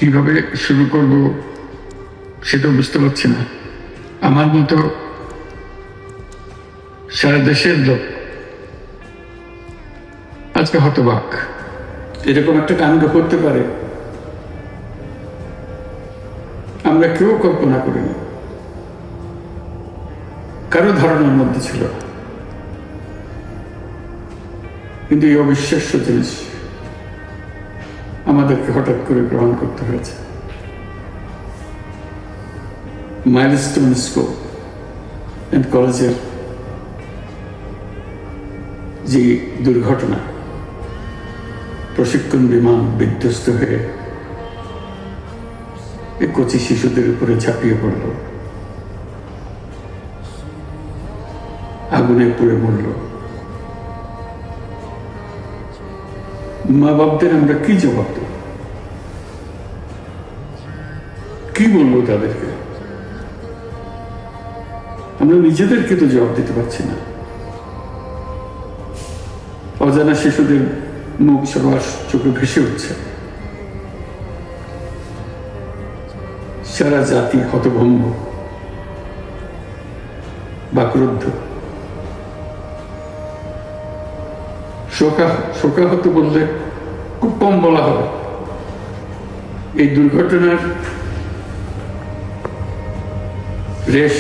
কিভাবে শুরু করব সেটা বুঝতে পারছি না। আমার মতো সারা দেশের লোক আজকে হতবাক, এরকম একটা কাণ্ড করতে পারে আমরা কেউ কল্পনা করিনি, কারো ধারণার মধ্যে ছিল না। কিন্তু এই অবিশ্বাস্য জিনিস আমাদেরকে হঠাৎ করে গ্রহণ করতে হয়েছে। মাইলস্টোন স্কুল অ্যান্ড কলেজের যে দুর্ঘটনা, প্রশিক্ষণ বিমান বিধ্বস্ত হয়ে এই কচি শিশুদের উপরে ঝাঁপিয়ে পড়ল, আগুনে পুড়ে মরল। মা বাপদের আমরা কি জবাব দেব? কি বলবো তাদেরকে? আমরা নিজেদেরকে তো জবাব দিতে পারছি না। অজানা শিশুদের মুখ সবার চোখে ভেসে উঠছে। সারা জাতি হতভম্ব, বাকরুদ্ধ। শোকাহত বললে খুব কম বলা হবে। এই দুর্ঘটনার রেশ